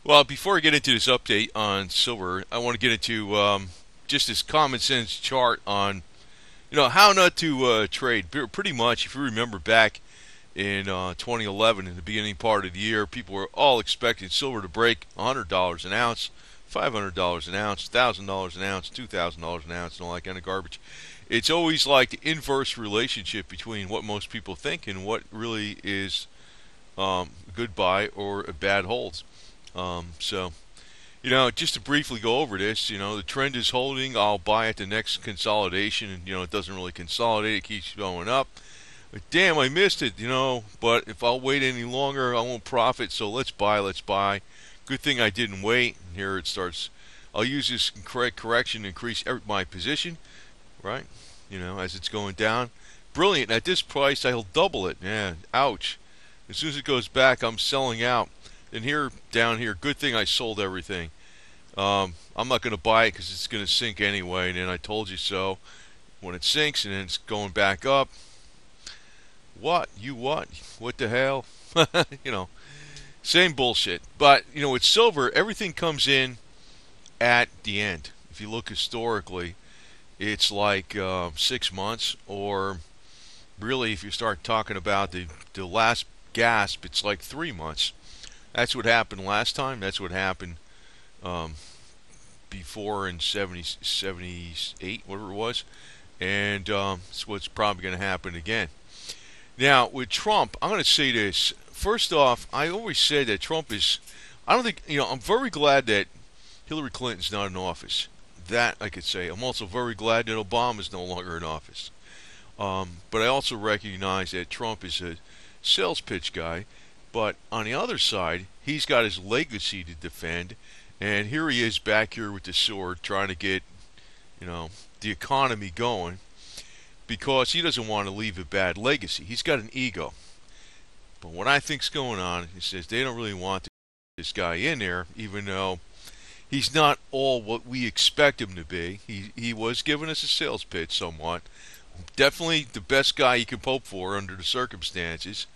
Well, before I get into this update on silver, I want to get into just this common sense chart on how not to trade. Pretty much, if you remember back in 2011, in the beginning part of the year, people were all expecting silver to break $100 an ounce, $500 an ounce, $1,000 an ounce, $2,000 an ounce, and all that kind of garbage. It's always like the inverse relationship between what most people think and what really is a good buy or a bad hold. Just to briefly go over this, the trend is holding. I'll buy at the next consolidation, and, it doesn't really consolidate. It keeps going up. But damn, I missed it, But if I'll wait any longer, I won't profit. So let's buy. Good thing I didn't wait. And here it starts. I'll use this correction to increase my position, right? As it's going down. Brilliant. At this price, I'll double it. Yeah, ouch. As soon as it goes back, I'm selling out. And here, down here, good thing I sold everything. I'm not going to buy it because it's going to sink anyway. And then I told you so. When it sinks and then it's going back up. What? You what? What the hell? Same bullshit. But, with silver, everything comes in at the end. If you look historically, it's like 6 months, or really, if you start talking about the last gasp, it's like 3 months. That's what happened last time. That's what happened before in 78, whatever it was. And it's what's probably going to happen again. Now, with Trump, I'm going to say this. First off, I always said that Trump is, I don't think, I'm very glad that Hillary Clinton's not in office. That I could say. I'm also very glad that Obama's no longer in office. But I also recognize that Trump is a sales pitch guy. But on the other side, he's got his legacy to defend. And here he is back here with the sword trying to get, the economy going. Because he doesn't want to leave a bad legacy. He's got an ego. But what I think's going on, he says they don't really want this guy in there, even though he's not all what we expect him to be. He was giving us a sales pitch somewhat. Definitely the best guy you can hope for under the circumstances.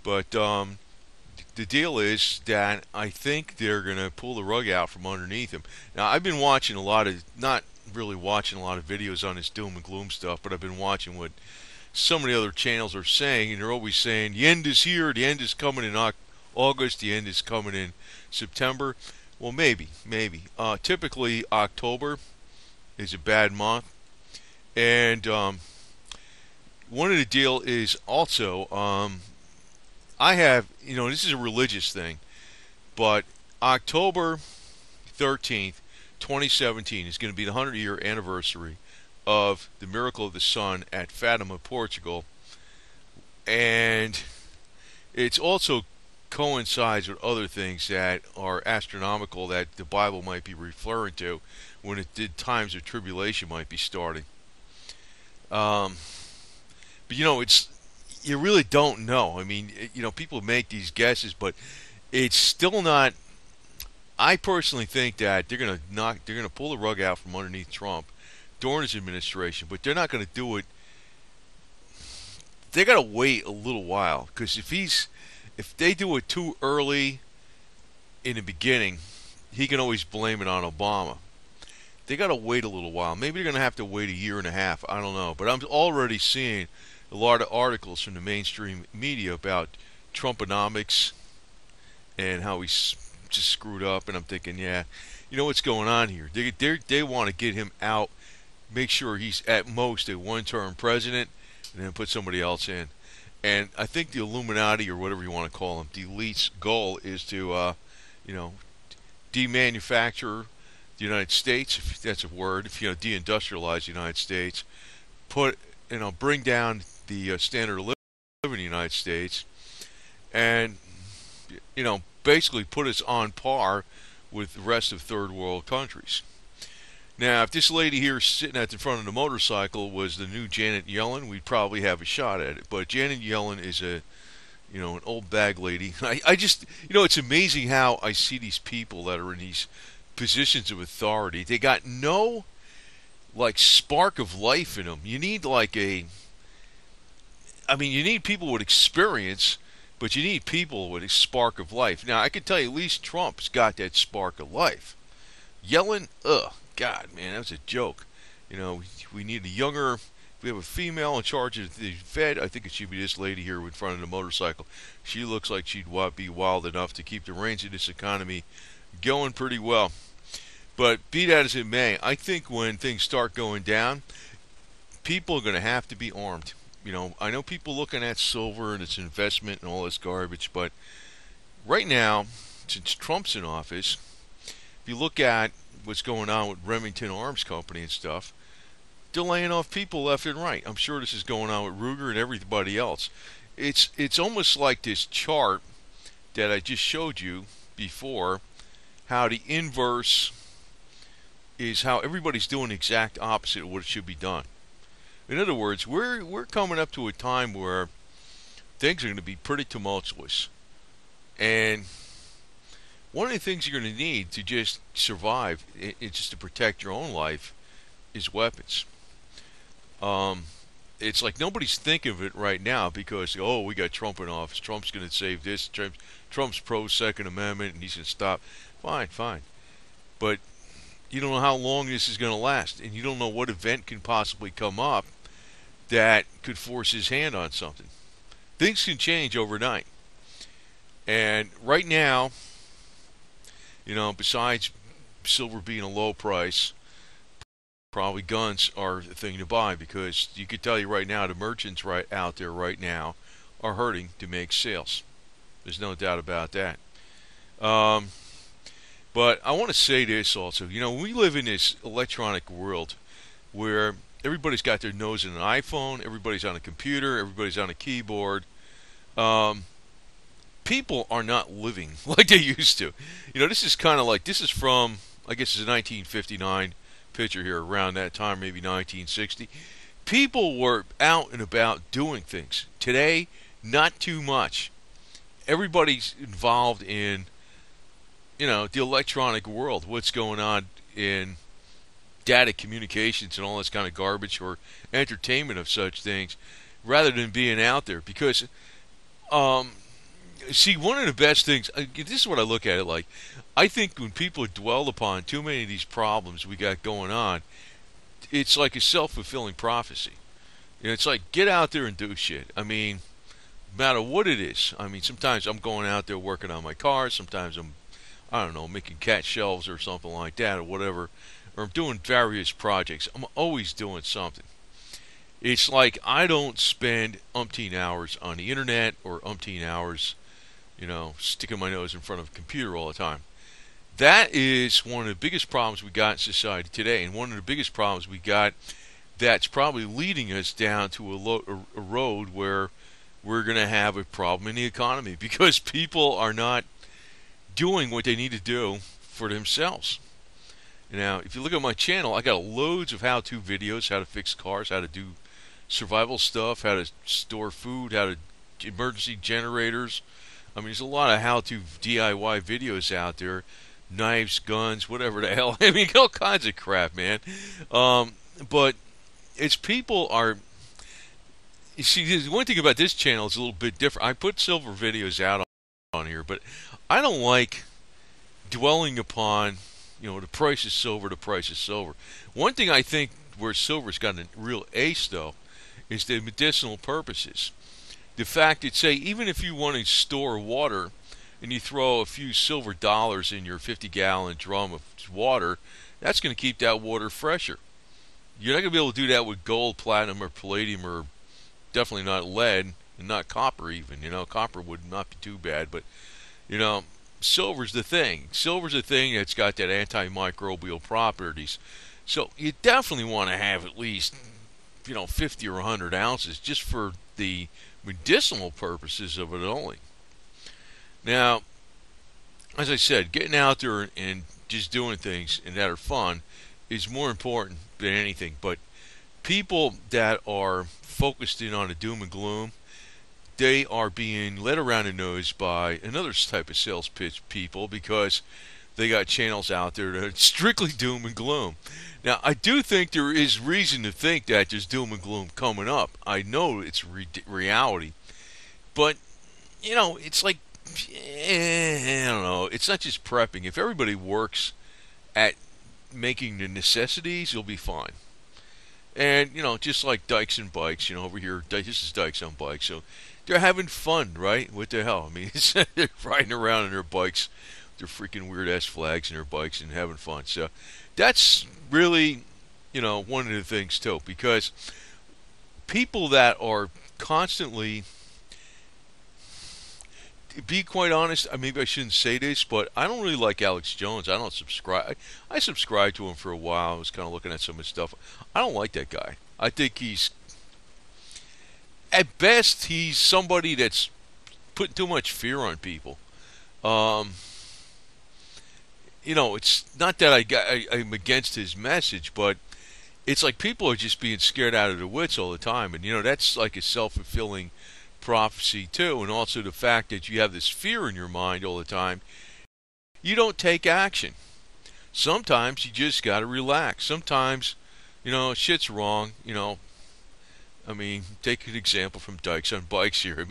But the deal is that I think they're going to pull the rug out from underneath him. Now, I've been watching not really watching a lot of videos on this doom and gloom stuff, but I've been watching what some of the other channels are saying, and they're always saying the end is here, the end is coming in August, the end is coming in September. Well, maybe. Typically, October is a bad month, and one of the deal is also I have, this is a religious thing, but October 13th, 2017 is going to be the 100-year anniversary of the miracle of the sun at Fatima, Portugal. And it's also coincides with other things that are astronomical that the Bible might be referring to when times of tribulation might be starting. But it's you really don't know. I mean, people make these guesses, but it's still not. I personally think that they're going to pull the rug out from underneath Trump during his administration, but they're not going to do it. They got to wait a little while, because if they do it too early in the beginning, he can always blame it on Obama. They got to wait a little while. Maybe they're going to have to wait a year and a half. I don't know, but I'm already seeing a lot of articles from the mainstream media about Trumponomics and how he's just screwed up, and I'm thinking, yeah, you know what's going on here. They want to get him out, make sure he's at most a one-term president, and then put somebody else in. And I think the Illuminati, or whatever you want to call them, the elite's goal is to, demanufacture the United States, if that's a word, deindustrialize the United States, bring down the standard of living in the United States, and, basically put us on par with the rest of third world countries. Now, if this lady here sitting at the front of the motorcycle was the new Janet Yellen, we'd probably have a shot at it. But Janet Yellen is an old bag lady. I just, it's amazing how I see these people that are in these positions of authority. They got no, spark of life in them. You need you need people with experience, But you need people with a spark of life. Now, I can tell you, at least Trump's got that spark of life. Yellen, God, man, that was a joke. We need a younger. We have a female in charge of the Fed. I think it should be this lady here in front of the motorcycle. She looks like she'd be wild enough to keep the reins of this economy going pretty well. But be that as it may, I think when things start going down, people are going to have to be armed. I know people looking at silver and its investment and all this garbage, but right now, since Trump's in office, if you look at what's going on with Remington Arms Company and stuff, they're laying off people left and right. I'm sure this is going on with Ruger and everybody else. It's almost like this chart that I just showed you before, how the inverse is how everybody's doing the exact opposite of what it should be done. In other words, we're coming up to a time where things are going to be pretty tumultuous. And one of the things you're going to need to just survive, just to protect your own life, is weapons. It's like nobody's thinking of it right now because, we got Trump in office. Trump's going to save this. Trump's pro-Second Amendment, and he's going to stop. Fine. But you don't know how long this is going to last, and you don't know what event can possibly come up that could force his hand on something. Things can change overnight. And right now, besides silver being a low price, probably guns are the thing to buy, because you could tell you right now the merchants right out there right now are hurting to make sales. There's no doubt about that. But I want to say this also. We live in this electronic world where everybody's got their nose in an iPhone, everybody's on a computer, everybody's on a keyboard. People are not living like they used to. This is kind of like, this is from, I guess it's a 1959 picture here, around that time, maybe 1960. People were out and about doing things. Today, not too much. Everybody's involved in, the electronic world, what's going on in data communications and all this kind of garbage, or entertainment of such things, rather than being out there. Because, see, one of the best things, this is what I look at it like. I think when people dwell upon too many of these problems we got going on, it's like a self-fulfilling prophecy. It's like, get out there and do shit. No matter what it is. Sometimes I'm going out there working on my car. Sometimes I'm, making cat shelves or something like that, or whatever. Or I'm doing various projects. I'm always doing something. It's like I don't spend umpteen hours on the internet, or umpteen hours, sticking my nose in front of a computer all the time. That is one of the biggest problems we got in society today, and one of the biggest problems we got that's probably leading us down to a road where we're going to have a problem in the economy, because people are not doing what they need to do for themselves. Now, if you look at my channel, I got loads of how-to videos, how to fix cars, how to do survival stuff, how to store food, how to emergency generators. There's a lot of how-to DIY videos out there. Knives, guns, whatever the hell. All kinds of crap, man. But it's people are... You see, the one thing about this channel is a little bit different. I put silver videos out on here, but I don't like dwelling upon, the price of silver, One thing I think where silver's got a real ace, though, is the medicinal purposes. The fact that, say, even if you want to store water and you throw a few silver dollars in your 50-gallon drum of water, that's going to keep that water fresher. You're not going to be able to do that with gold, platinum, or palladium, or definitely not lead, and not copper even. Copper would not be too bad, but, silver's the thing. Silver's the thing that's got that antimicrobial properties. So you definitely want to have at least, 50 or 100 ounces just for the medicinal purposes of it only. Now, as I said, getting out there and just doing things and that are fun is more important than anything. But people that are focused in on the doom and gloom, they are being led around the nose by another type of sales pitch people, because they got channels out there that are strictly doom and gloom. Now, I do think there is reason to think that there's doom and gloom coming up. I know it's reality. But it's like, I don't know. It's not just prepping. If everybody works at making the necessities, you'll be fine. And, just like Dykes and Bikes, over here, this is Dykes on Bikes. So they're having fun, right? What the hell? I mean, they're riding around on their bikes, their freaking weird ass flags and their bikes and having fun. So that's really, one of the things too. Because people that are constantly, to be quite honest, maybe I shouldn't say this, but I don't really like Alex Jones. I don't subscribe. I subscribed to him for a while. I was kind of looking at some of his stuff. I don't like that guy. I think at best, he's somebody that's putting too much fear on people. Um, it's not that I'm against his message, but it's like people are just being scared out of their wits all the time, and that's like a self-fulfilling prophecy too, and also the fact that you have this fear in your mind all the time. You don't take action. Sometimes you just got to relax. Sometimes, shit's wrong. Take an example from Dykes on Bikes here.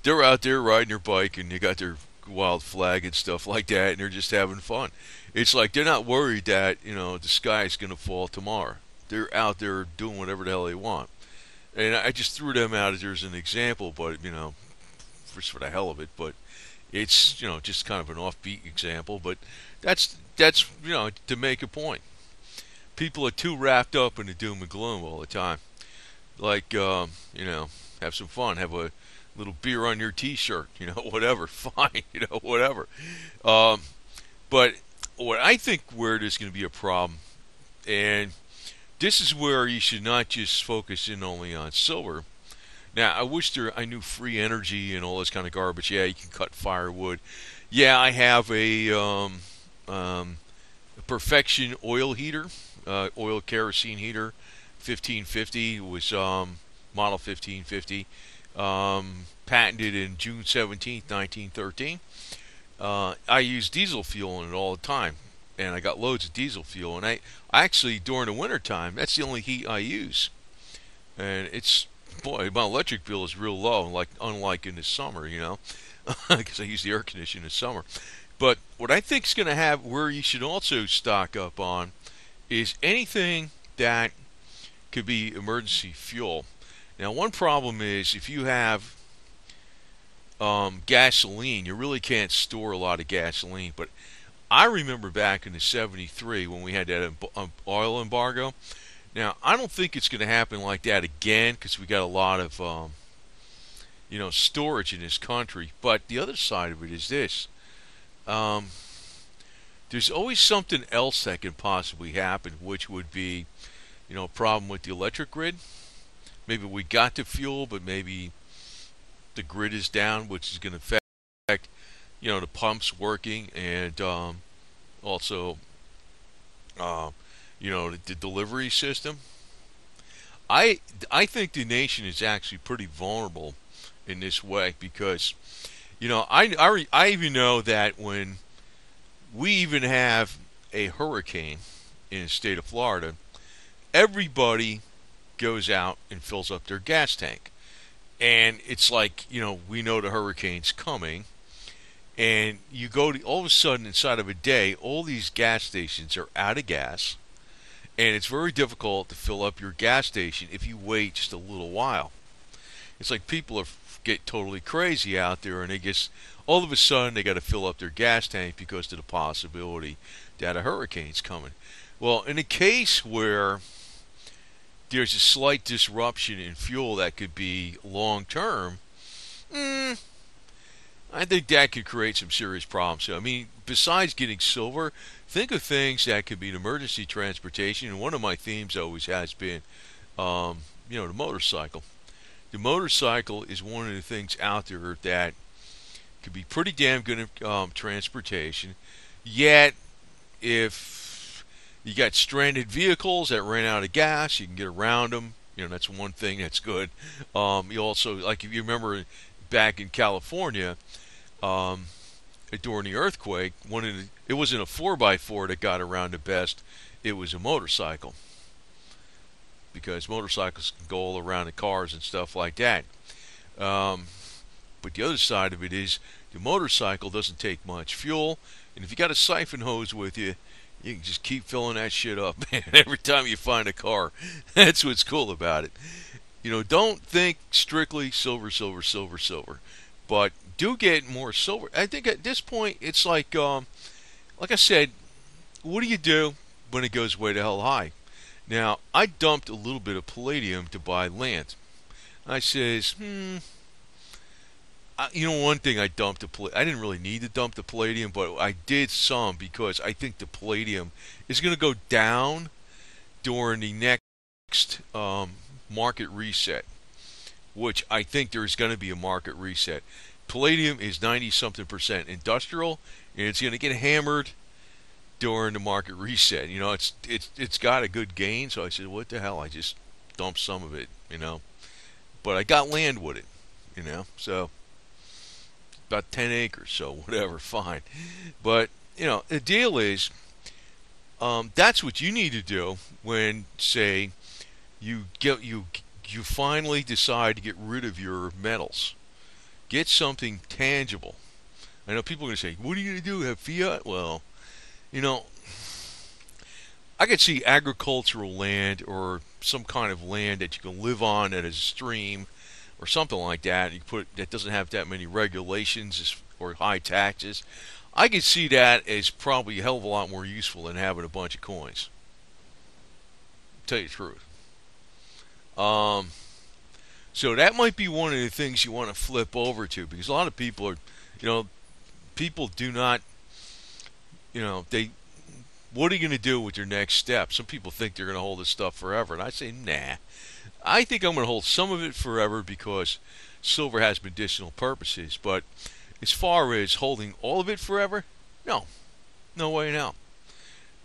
They're out there riding their bike and they got their wild flag and stuff like that, and they're just having fun. It's like they're not worried that, the sky is going to fall tomorrow. They're out there doing whatever the hell they want. And I just threw them out as an example, but, just for the hell of it. But it's, just kind of an offbeat example. But that's to make a point. People are too wrapped up in the doom and gloom all the time. Like, have some fun. Have a little beer on your T-shirt. Whatever. Fine. Whatever. But what I think where there's going to be a problem, and this is where you should not just focus in only on silver. Now, I wish I knew free energy and all this kind of garbage. Yeah, you can cut firewood. Yeah, I have a Perfection oil heater, oil kerosene heater, 1550. It was model 1550, patented in June 17th, 1913. I use diesel fuel in it all the time, and I got loads of diesel fuel. And I actually, during the winter time, that's the only heat I use. And boy, my electric bill is real low, unlike in the summer, because I use the air conditioner in the summer. But what I think is going to have, where you should also stock up on, is anything that could be emergency fuel. Now, one problem is if you have gasoline, you really can't store a lot of gasoline. But I remember back in the '73 when we had that oil embargo. Now, I don't think it's going to happen like that again because we got a lot of storage in this country. But the other side of it is this. There's always something else that can possibly happen, which would be, a problem with the electric grid. Maybe we got the fuel, but maybe the grid is down, which is going to affect, the pumps working, and also, the delivery system. I think the nation is actually pretty vulnerable in this way because, I even know that when we even have a hurricane in the state of Florida, everybody goes out and fills up their gas tank. And it's like, we know the hurricane's coming. And you go to, all of a sudden, inside of a day, all these gas stations are out of gas. And it's very difficult to fill up your gas station if you wait just a little while. It's like people get totally crazy out there, and all of a sudden they got to fill up their gas tank because of the possibility that a hurricane's coming. Well, in a case where there's a slight disruption in fuel that could be long term, I think that could create some serious problems. So, besides getting silver, think of things that could be an emergency transportation. And one of my themes always has been, the motorcycle. The motorcycle is one of the things out there that could be pretty damn good in transportation. Yet, if you got stranded vehicles that ran out of gas, you can get around them. That's one thing that's good. You also, like if you remember back in California, during the earthquake, it wasn't a 4x4 that got around the best. It was a motorcycle. Because motorcycles can go all around the cars and stuff like that. But But the other side of it is the motorcycle doesn't take much fuel, and if you got a siphon hose with you, you can just keep filling that shit up, man, every time you find a car. That's what's cool about it. Don't think strictly silver, silver, silver, silver, but do get more silver. I think at this point, it's like I said, what do you do when it goes way the hell high? Now, I dumped a little bit of palladium to buy land. I says, one thing I dumped I didn't really need to dump the palladium, but I did some because I think the palladium is going to go down during the next market reset, which I think there's going to be a market reset. Palladium is 90-something% industrial, and it's going to get hammered during the market reset. It's got a good gain, so I said, what the hell? I just dumped some of it, but I got land with it, so about 10 acres, so whatever, fine. But the deal is, that's what you need to do when, say, you finally decide to get rid of your metals. Get something tangible. I know people are going to say, what are you going to do? Have fiat? Well, I could see agricultural land or some kind of land that you can live on that is a stream or something like that. That doesn't have that many regulations or high taxes. I could see that as probably a hell of a lot more useful than having a bunch of coins. Tell you the truth. So that might be one of the things you want to flip over to, because a lot of people are, people do not, what are you going to do with your next step? Some people think they're going to hold this stuff forever, and I say, nah. I think I'm going to hold some of it forever because silver has medicinal purposes, but as far as holding all of it forever, no way now.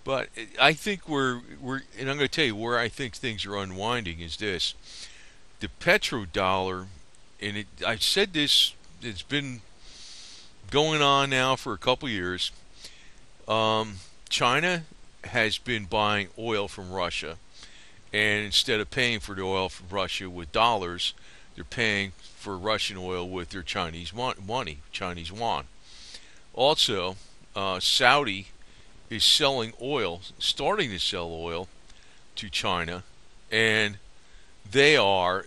But I think and I'm going to tell you where I think things are unwinding is this. The petrodollar, and I said this, it's been going on now for a couple years. China has been buying oil from Russia, and instead of paying for the oil from Russia with dollars, they're paying for Russian oil with their Chinese money, Chinese yuan. Also, Saudi is selling oil, starting to sell oil to China, and they are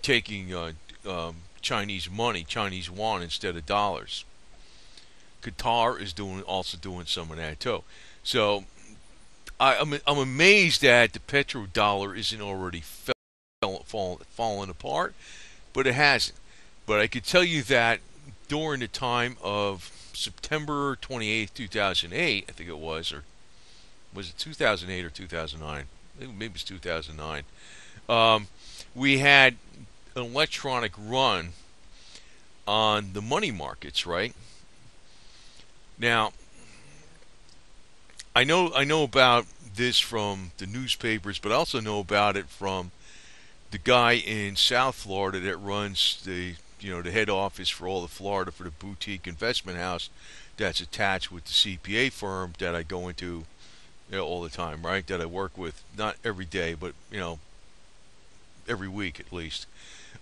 taking Chinese money, Chinese yuan, instead of dollars. Qatar is also doing some of that too. So I'm amazed that the petrodollar isn't already fallen apart, but it hasn't. But I could tell you that during the time of September 28th, 2008, I think it was, or was it 2008 or 2009? Maybe it's 2009. We had an electronic run on the money markets, right? Now, I know about this from the newspapers, but I also know about it from the guy in South Florida that runs the head office for all of Florida for the boutique investment house that's attached with the CPA firm that I go into all the time, right? That I work with, not every day, but every week at least.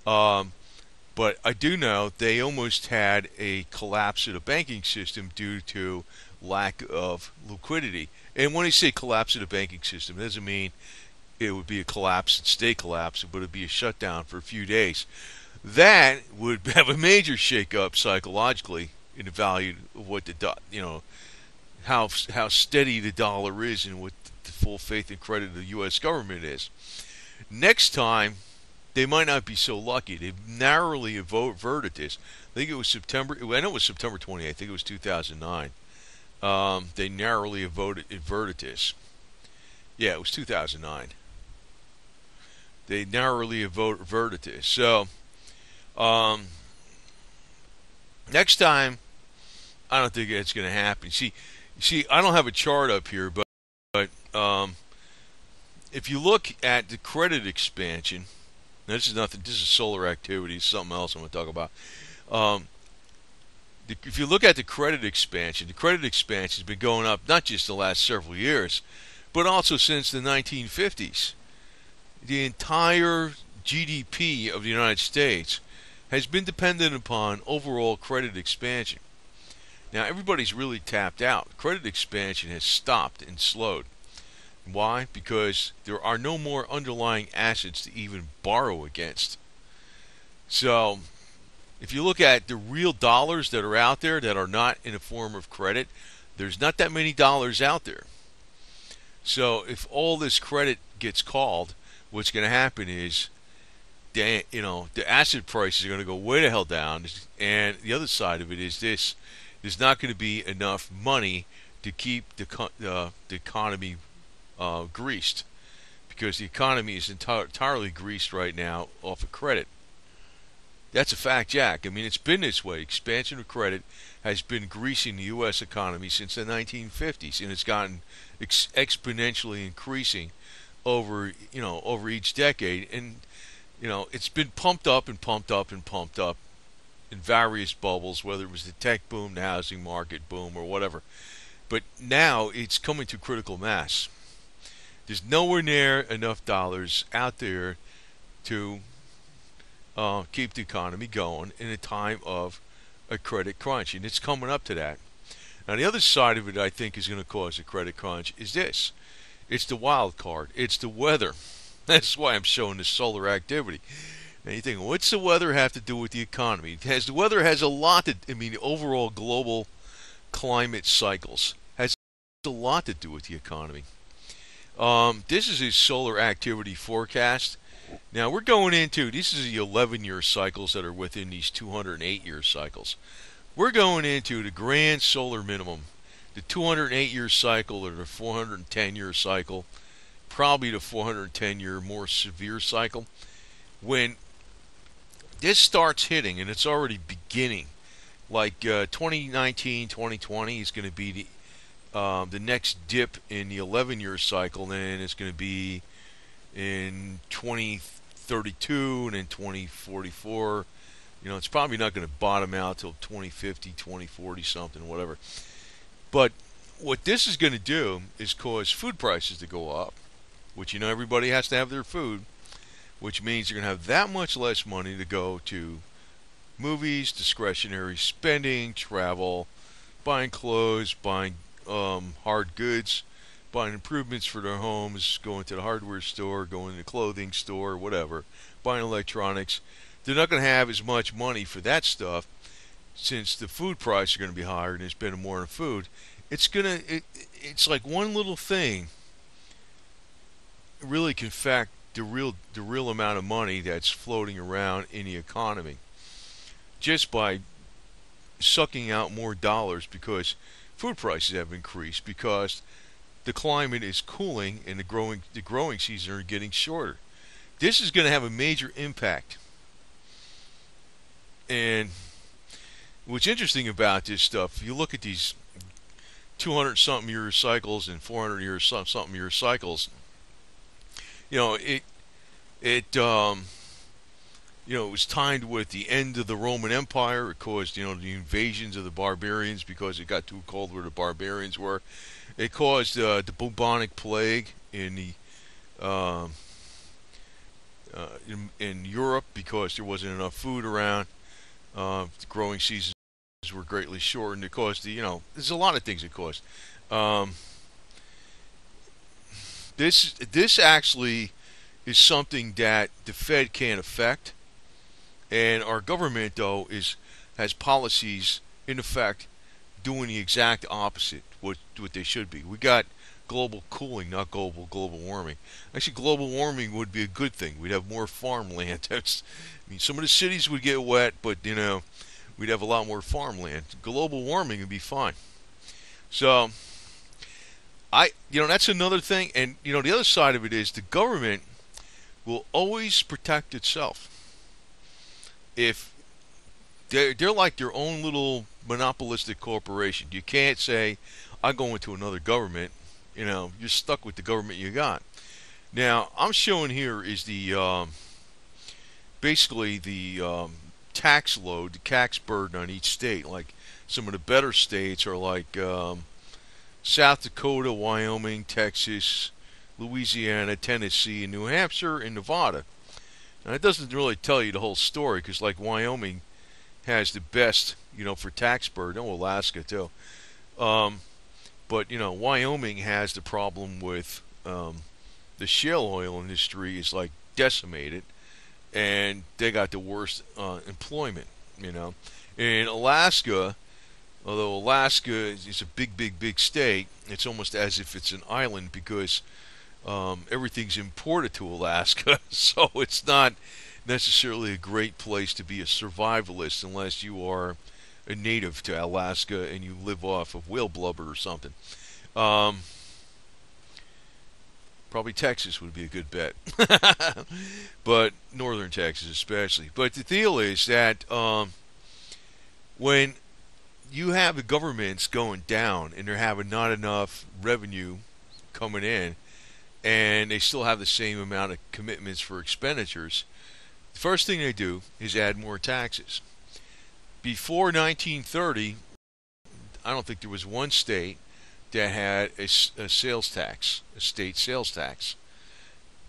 But I do know they almost had a collapse of the banking system due to lack of liquidity. And when I say collapse of the banking system, it doesn't mean it would be a collapse and stay collapsed, but it would be a shutdown for a few days. That would have a major shake-up psychologically in the value of what how steady the dollar is and what the full faith and credit of the U.S. government is. Next time, they might not be so lucky. They've narrowly averted this. I think it was September. I know it was September 28th. I think it was 2009. They narrowly averted this. Yeah, it was 2009. They narrowly averted this. So, next time, I don't think it's going to happen. See, I don't have a chart up here, but if you look at the credit expansion, now this is nothing. This is solar activity. It's something else I'm going to talk about. If you look at the credit expansion has been going up not just the last several years, but also since the 1950s. The entire GDP of the United States has been dependent upon overall credit expansion. Now, everybody's really tapped out. Credit expansion has stopped and slowed. Why? Because there are no more underlying assets to even borrow against. So, if you look at the real dollars that are out there that are not in a form of credit, there's not that many dollars out there. So, if all this credit gets called, what's going to happen is, the asset prices are going to go way the hell down. And the other side of it is this: there's not going to be enough money to keep the economy greased, because the economy is entirely greased right now off of credit. That's a fact, Jack. I mean, it's been this way. Expansion of credit has been greasing the U.S. economy since the 1950s, and it's gotten exponentially increasing over each decade. And it's been pumped up and pumped up and pumped up in various bubbles, whether it was the tech boom, the housing market boom, or whatever. But now it's coming to critical mass. There's nowhere near enough dollars out there to keep the economy going in a time of a credit crunch, and it's coming up to that. Now, the other side of it, I think, is going to cause a credit crunch is this. It's the wild card. It's the weather. That's why I'm showing the solar activity. Now you think, what's the weather have to do with the economy? The weather has a lot to, overall global climate cycles has a lot to do with the economy. This is his solar activity forecast. Now we're going into, this is the 11-year cycles that are within these 208-year cycles. We're going into the grand solar minimum, the 208-year cycle or the 410-year cycle, probably the 410-year more severe cycle. When this starts hitting, and it's already beginning, like 2019, 2020 is going to be the next dip in the 11-year cycle, and then it's going to be in 2032 and then 2044. It's probably not going to bottom out till 2050, 2040 something, whatever. But what this is going to do is cause food prices to go up, which everybody has to have their food, which means you're going to have that much less money to go to movies, discretionary spending, travel, buying clothes, buying hard goods, buying improvements for their homes, going to the hardware store, going to the clothing store, whatever, buying electronics. They're not going to have as much money for that stuff since the food prices are going to be higher and they're spending more on food. It's like one little thing really can affect the real amount of money that's floating around in the economy just by sucking out more dollars, because food prices have increased because the climate is cooling and the growing seasons are getting shorter. This is going to have a major impact. And what's interesting about this stuff, if you look at these 200-something year cycles and 400-something year cycles, it was timed with the end of the Roman Empire. It caused, the invasions of the barbarians because it got too cold where the barbarians were. It caused the bubonic plague in Europe because there wasn't enough food around. The growing seasons were greatly shortened. It caused there's a lot of things it caused. This actually is something that the Fed can't affect, and our government though has policies in effect doing the exact opposite what they should be. We got global cooling, not global warming. Actually, global warming would be a good thing. We'd have more farmland. Some of the cities would get wet, but we'd have a lot more farmland. Global warming would be fine. So that's another thing. And the other side of it is the government will always protect itself. If they're like their own little monopolistic corporation. You can't say, I go into another government. You're stuck with the government you got. Now, I'm showing here is the basically the tax load, the tax burden on each state. Like some of the better states are like South Dakota, Wyoming, Texas, Louisiana, Tennessee, and New Hampshire, and Nevada. Now, it doesn't really tell you the whole story because, like, Wyoming has the best, for tax burden. Oh, Alaska too. Um, but Wyoming has the problem with the shale oil industry is like decimated, and they got the worst employment. You know, in Alaska, although Alaska is a big, big, big state, it's almost as if it's an island because everything's imported to Alaska, so it's not necessarily a great place to be a survivalist unless you are a native to Alaska and you live off of whale blubber or something. Um, Probably Texas would be a good bet, but northern Texas especially. But the deal is that when you have the governments going down and they're having not enough revenue coming in, and they still have the same amount of commitments for expenditures, the first thing they do is add more taxes. Before 1930, I don't think there was one state that had a sales tax, a state sales tax.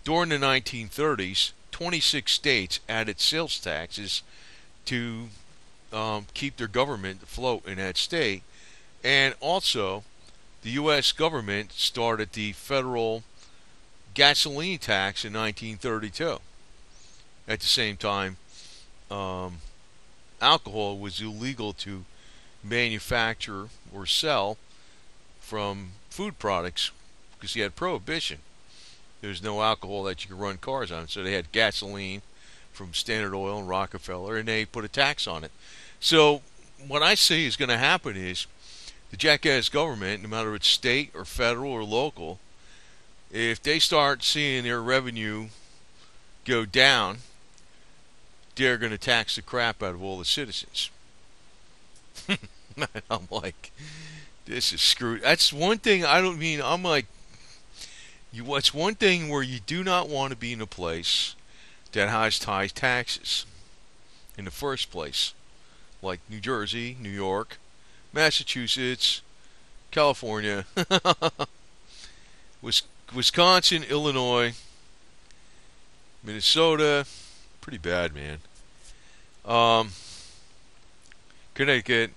During the 1930s, 26 states added sales taxes to keep their government afloat in that state. And also, the U.S. government started the federal gasoline tax in 1932. At the same time, alcohol was illegal to manufacture or sell from food products because you had prohibition. There's no alcohol that you could run cars on, so they had gasoline from Standard Oil and Rockefeller, and they put a tax on it. So what I see is going to happen is the jackass government, no matter if it's state or federal or local, if they start seeing their revenue go down, they're going to tax the crap out of all the citizens. I'm like, this is screwed. That's one thing I don't mean. I'm like, it's one thing where you do not want to be in a place that has high taxes in the first place, like New Jersey, New York, Massachusetts, California, Wisconsin, Illinois, Minnesota. Pretty bad, man. Connecticut.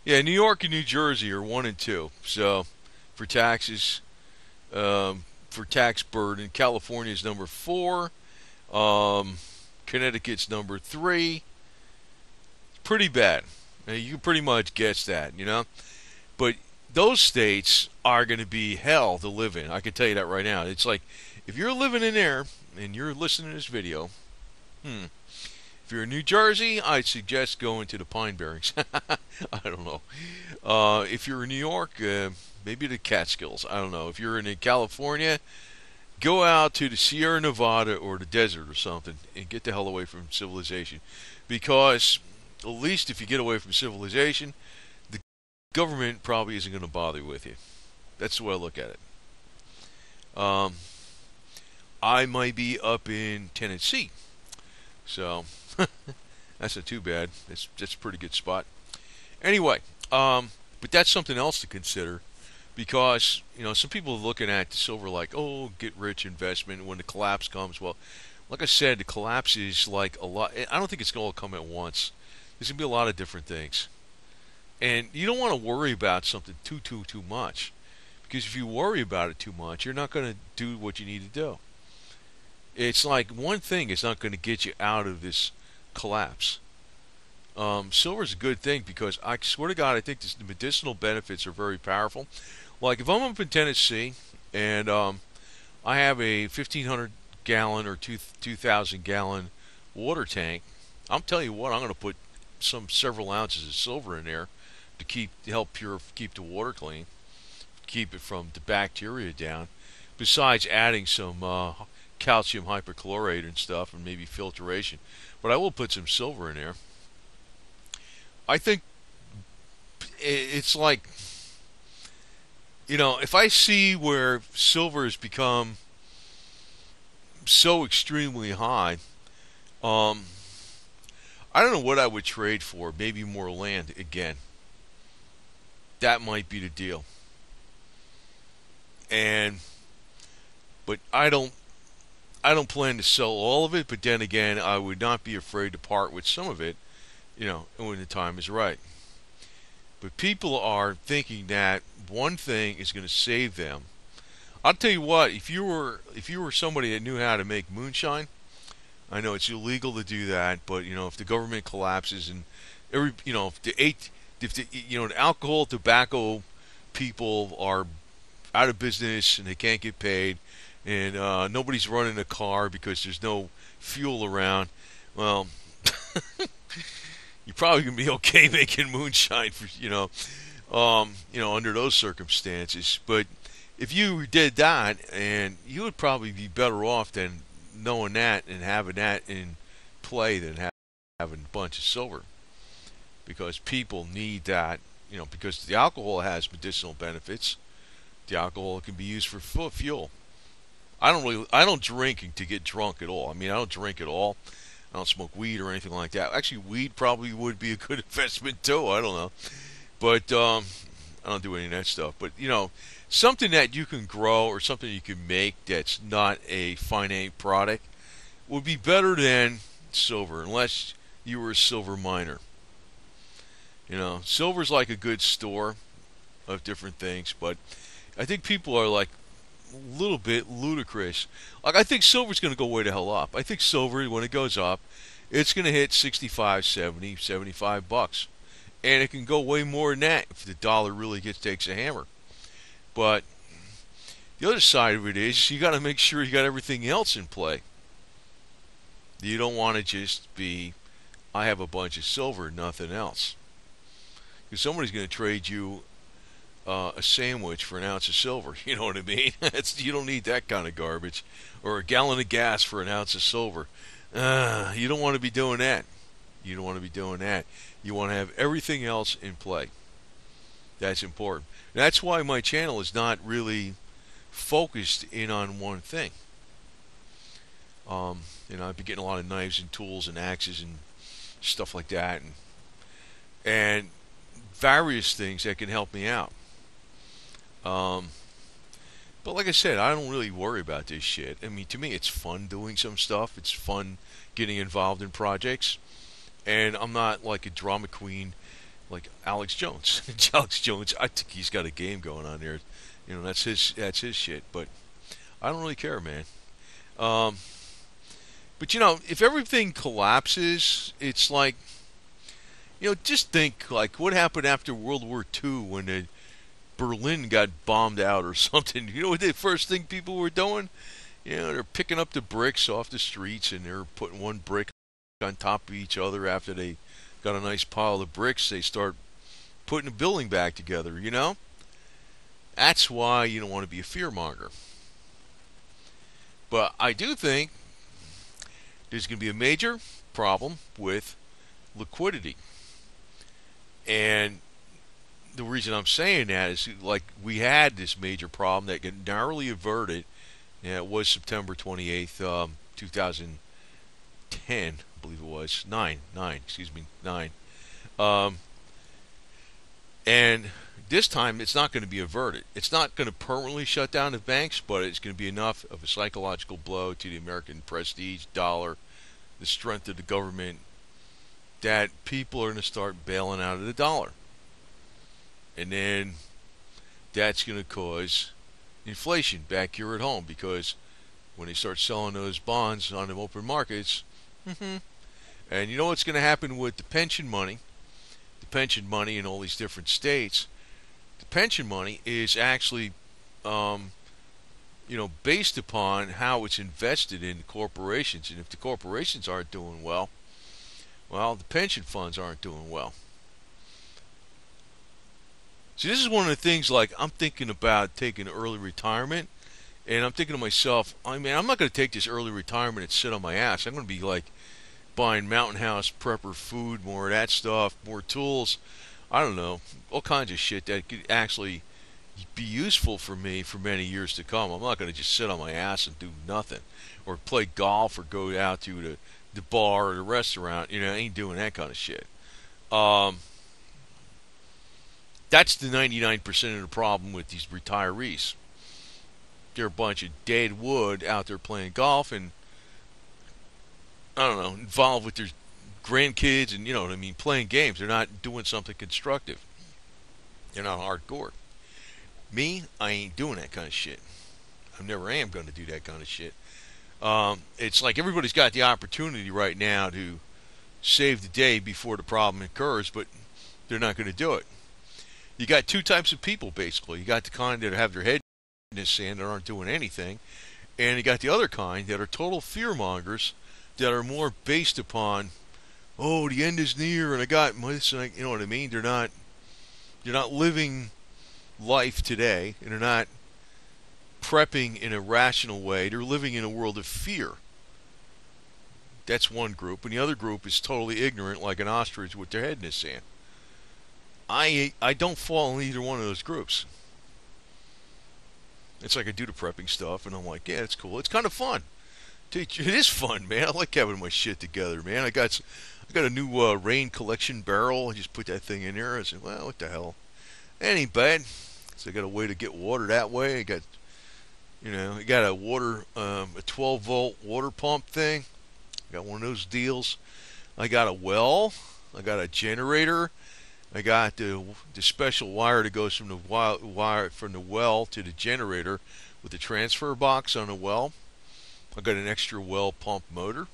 Yeah, New York and New Jersey are 1 and 2. So, for taxes, for tax burden, California's number 4. Connecticut's number 3. Pretty bad. Now, you can pretty much guess that. But those states are going to be hell to live in. I can tell you that right now. It's like, if you're living in there and you're listening to this video, if you're in New Jersey, I'd suggest going to the Pine Barrens. I don't know. If you're in New York, maybe the Catskills. I don't know. If you're in California, go out to the Sierra Nevada or the desert or something and get the hell away from civilization. Because at least if you get away from civilization, the government probably isn't going to bother with you. That's the way I look at it. I might be up in Tennessee. So, that's not too bad. That's a pretty good spot. Anyway, but that's something else to consider because, some people are looking at the silver like, oh, get rich investment when the collapse comes. Well, like I said, the collapse is like a lot. I don't think it's going to come at once. There's going to be a lot of different things. And you don't want to worry about something too much. Because if you worry about it too much, you're not going to do what you need to do. It's like one thing is not going to get you out of this collapse. Silver is a good thing because I swear to God, I think the medicinal benefits are very powerful. Like if I'm up in Tennessee and I have a 1,500 gallon or 2,000 gallon water tank, I'm telling you what, I'm going to put several ounces of silver in there to help keep the water clean, keep it from the bacteria down. Besides adding some calcium hypochlorite and stuff and maybe filtration, but I will put some silver in there. I think it's like, if I see where silver has become so extremely high, I don't know what I would trade for. Maybe more land again. That might be the deal. But I don't I don't plan to sell all of it, but then again, I would not be afraid to part with some of it, when the time is right. But people are thinking that one thing is going to save them. I'll tell you what, if you were somebody that knew how to make moonshine, I know it's illegal to do that, but if the government collapses and if the alcohol, tobacco people are out of business and they can't get paid, and nobody's running a car because there's no fuel around, well, you're probably gonna be okay making moonshine for under those circumstances. But if you did that, and you would probably be better off than knowing that and having that in play than having a bunch of silver, because people need that. Because the alcohol has medicinal benefits. The alcohol can be used for fuel. I don't drink to get drunk at all. I mean, I don't drink at all. I don't smoke weed or anything like that. Actually, weed probably would be a good investment too. I don't know, but I don't do any of that stuff. But something that you can grow or something you can make that's not a finite product would be better than silver, unless you were a silver miner. Silver's like a good store of different things, but I think people are like a little bit ludicrous. Like, I think silver's going to go way the hell up. I think silver, when it goes up, it's going to hit 65, 70, 75 bucks. And it can go way more than that if the dollar really takes a hammer. But the other side of it is you got to make sure you got everything else in play. You don't want to just be, I have a bunch of silver, nothing else. Because somebody's going to trade you a sandwich for an ounce of silver. You know what I mean? You don't need that kind of garbage. Or a gallon of gas for an ounce of silver. You don't want to be doing that. You don't want to be doing that. You want to have everything else in play. That's important. That's why my channel is not really focused in on one thing. I've been getting a lot of knives and tools and axes and stuff like that, and various things that can help me out. But like I said, I don't really worry about this shit. I mean, to me, it's fun doing some stuff. It's fun getting involved in projects. And I'm not like a drama queen like Alex Jones. Alex Jones, I think he's got a game going on there. That's his shit. But I don't really care, man. But if everything collapses, it's like, just think like what happened after World War II when Berlin got bombed out or something. You know what the first thing people were doing? They're picking up the bricks off the streets and they're putting one brick on top of each other. After they got a nice pile of bricks, they start putting a building back together. That's why you don't want to be a fear-monger. But I do think there's going to be a major problem with liquidity. And the reason I'm saying that is, like, we had this major problem that got narrowly averted. It was September 28th, 2010, I believe it was. 9. And this time, it's not going to be averted. It's not going to permanently shut down the banks, but it's going to be enough of a psychological blow to the American prestige, dollar, the strength of the government, that people are going to start bailing out of the dollar. And then that's going to cause inflation back here at home, because when they start selling those bonds on the open markets, and you know what's going to happen with the pension money? The pension money in all these different states, the pension money is actually, based upon how it's invested in corporations. And if the corporations aren't doing well, the pension funds aren't doing well. See, this is one of the things, like, I'm thinking about taking early retirement, and I'm thinking to myself, I'm not going to take this early retirement and sit on my ass. I'm going to be, like, buying Mountain House prepper food, more of that stuff, more tools, I don't know, all kinds of shit that could actually be useful for me for many years to come. I'm not going to just sit on my ass and do nothing, or play golf, or go out to the bar or the restaurant. I ain't doing that kind of shit. That's the 99% of the problem with these retirees. they're a bunch of dead wood out there playing golf and, I don't know, involved with their grandkids and, you know what I mean, playing games. They're not doing something constructive. They're not hardcore. Me, I ain't doing that kind of shit. I never am going to do that kind of shit. It's like everybody's got the opportunity right now to save the day before the problem occurs, but they're not going to do it. You got two types of people, basically. You got the kind that have their head in the sand that aren't doing anything, and you got the other kind that are total fear-mongers that are more based upon, oh, the end is near, and I got this, and you know what I mean? They're not living life today, and they're not prepping in a rational way. They're living in a world of fear. That's one group, and the other group is totally ignorant, like an ostrich with their head in the sand. I don't fall in either one of those groups. It's like I do the prepping stuff, and I'm like, yeah, it's cool. It's kind of fun. It is fun, man. I like having my shit together, man. I got a new rain collection barrel. I just put that thing in there. I said, well, what the hell? It ain't bad. So I got a way to get water that way. I got a water, a 12-volt water pump thing. Got one of those deals. I got a well. I got a generator. I got the special wire that goes from the wire from the well to the generator with the transfer box on the well. I got an extra well pump motor.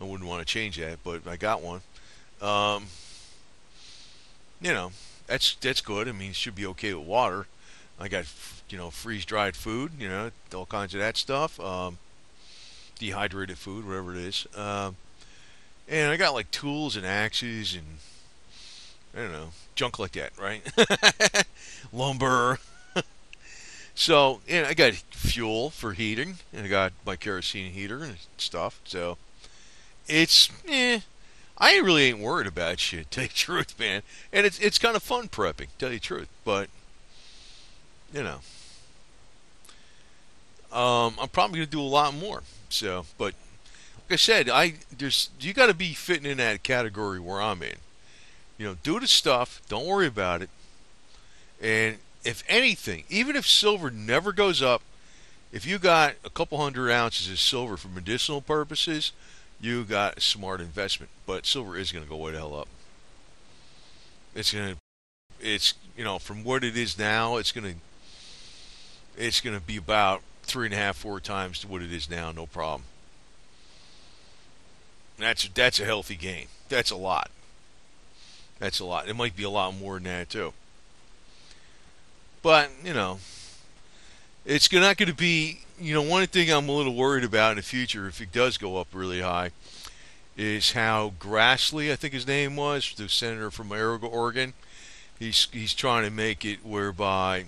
I wouldn't want to change that, but I got one. That's good. I mean, it should be okay with water. I got freeze-dried food. All kinds of that stuff. Dehydrated food, whatever it is. And I got like tools and axes and I don't know, junk like that, right? Lumber. So, I got fuel for heating, and I got my kerosene heater and stuff. So, I really ain't worried about shit, tell you the truth, man. And it's kind of fun prepping, tell you the truth. But, I'm probably going to do a lot more. So, but, like I said, you got to be fitting in that category where I'm in. Do the stuff, don't worry about it. And if anything, even if silver never goes up, if you got a couple 100 ounces of silver for medicinal purposes, you got a smart investment. But silver is going to go way the hell up. From what it is now, it's going to be about 3.5, 4 times to what it is now, no problem. That's a healthy gain. That's a lot. That's a lot. It might be a lot more than that too. But, it's not going to be, one thing I'm a little worried about in the future, if it does go up really high, is how Grassley, I think his name was, the senator from Oregon, he's trying to make it whereby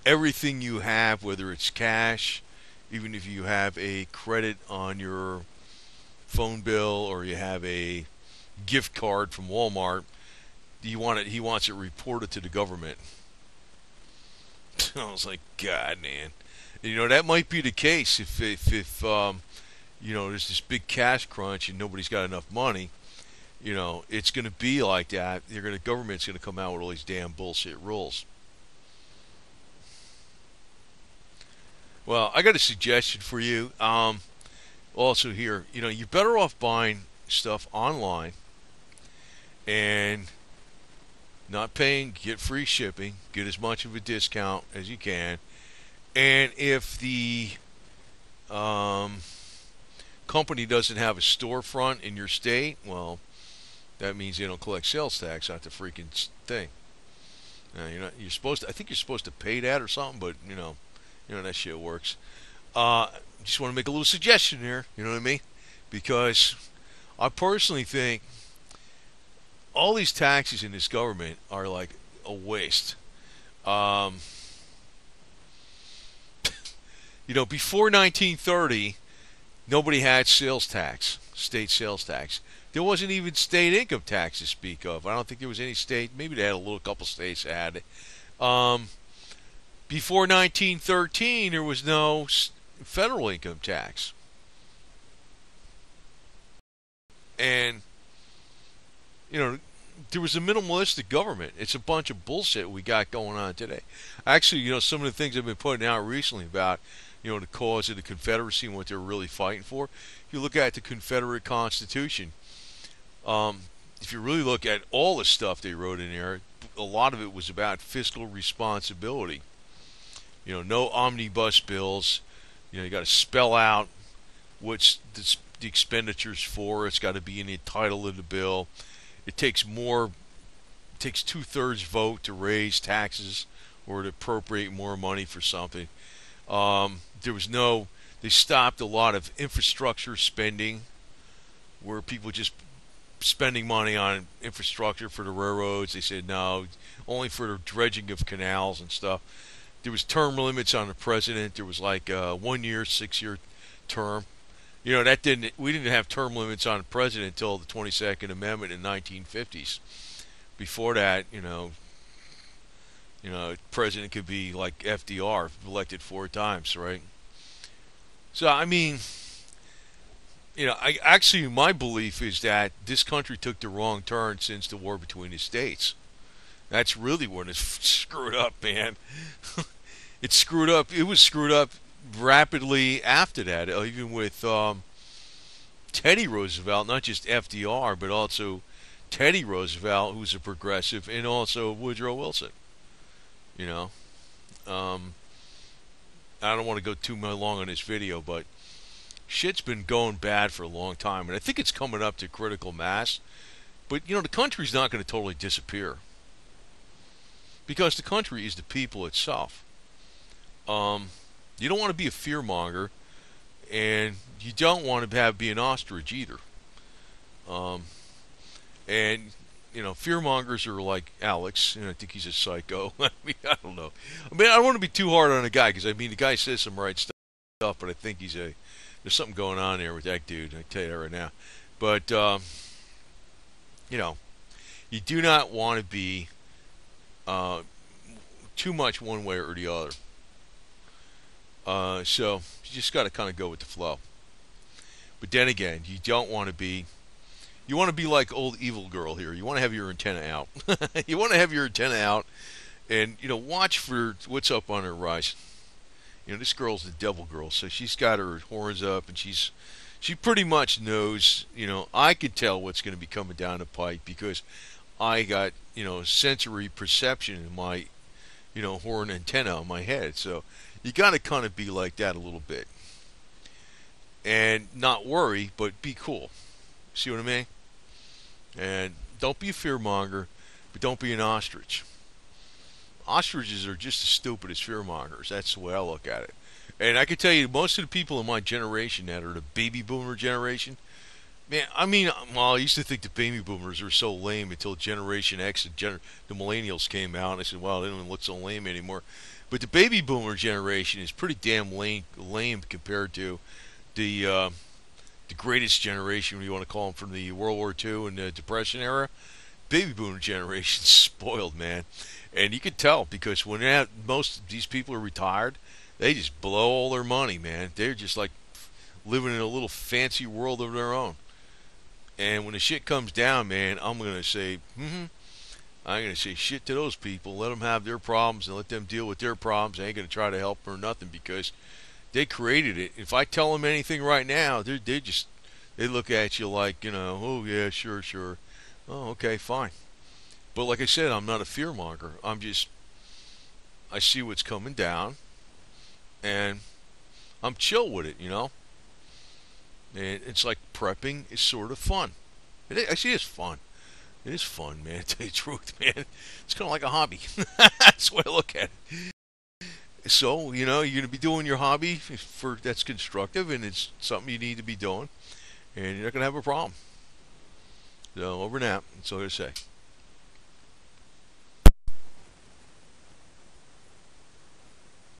everything you have, whether it's cash, even if you have a credit on your phone bill or you have a gift card from Walmart, he wants it reported to the government. I was like, God, man. That might be the case if there's this big cash crunch and nobody's got enough money. It's going to be like that. The government's going to come out with all these damn bullshit rules. Well, I got a suggestion for you. Also here, you're better off buying stuff online and not paying, get free shipping, get as much of a discount as you can. And if the company doesn't have a storefront in your state, well, that means they don't collect sales tax on the freaking thing. You're supposed to. I think you're supposed to pay that or something, but that shit works. Just want to make a little suggestion here. You know what I mean? Because I personally think all these taxes in this government are like a waste. Before 1930, nobody had sales tax, state sales tax. There wasn't even state income tax to speak of. I don't think there was any state. Maybe they had a couple states that had it. Before 1913, there was no federal income tax. And, there was a minimalistic government. It's a bunch of bullshit we got going on today. Actually, some of the things I've been putting out recently about, the cause of the Confederacy and what they're really fighting for. If you look at the Confederate Constitution, if you really look at all the stuff they wrote in there, a lot of it was about fiscal responsibility. No omnibus bills. You got to spell out what's the expenditures for. It's got to be in the title of the bill. It takes 2/3 vote to raise taxes or to appropriate more money for something. They stopped a lot of infrastructure spending where people just spending money on infrastructure for the railroads. They said no, only for the dredging of canals and stuff. There was term limits on the president. There was like a 1 year, 6-year term. We didn't have term limits on the president until the 22nd Amendment in 1950s. Before that, president could be like FDR, elected 4 times, right? So my belief is that this country took the wrong turn since the war between the states. That's really when it's screwed up, man. It's screwed up. It was screwed up rapidly after that, even with Teddy Roosevelt, not just FDR, but also Teddy Roosevelt, who's a progressive, and also Woodrow Wilson. I don't want to go too long on this video, but shit's been going bad for a long time, and I think it's coming up to critical mass. But the country's not going to totally disappear, because the country is the people itself. You don't want to be a fear-monger, and you don't want to be an ostrich either. Fear-mongers are like Alex, and I think he's a psycho. I don't know. I don't want to be too hard on a guy, because the guy says some right stuff, but I think there's something going on there with that dude. I tell you that right now. But you do not want to be too much one way or the other. So you just got to kind of go with the flow. But then again, you don't want to be. You want to be like old evil girl here. You want to have your antenna out. You want to have your antenna out, and watch for what's up on her horizon. This girl's the devil girl, so she's got her horns up, and she pretty much knows. I could tell what's going to be coming down the pipe because I got sensory perception in my horn antenna on my head. So you got to kind of be like that a little bit, and not worry, but be cool. See what I mean? And don't be a fearmonger, but don't be an ostrich. Ostriches are just as stupid as fearmongers. That's the way I look at it. And I can tell you, most of the people in my generation that are the baby boomer generation, man, I used to think the baby boomers were so lame until Generation X and the millennials came out, and I said, wow, they don't even look so lame anymore. But the baby boomer generation is pretty damn lame compared to the greatest generation, what you want to call them, from the World War II and the Depression era. Baby boomer generation's spoiled, man. And you can tell because when most of these people are retired, they just blow all their money, man. They're just like living in a little fancy world of their own. And when the shit comes down, man, I'm going to say, I'm going to say shit to those people. Let them have their problems and let them deal with their problems. I ain't going to try to help them or nothing because they created it. If I tell them anything right now, they look at you like, oh yeah, sure. Oh, okay, fine. But like I said, I'm not a fearmonger. I see what's coming down, and I'm chill with it, And it's like prepping is sort of fun. Actually, it's fun. It is fun, man, to tell you the truth, man. It's kind of like a hobby. That's the way I look at it. So, you're going to be doing your hobby that's constructive, and it's something you need to be doing, and you're not going to have a problem. So, over and out. That's all I got to say.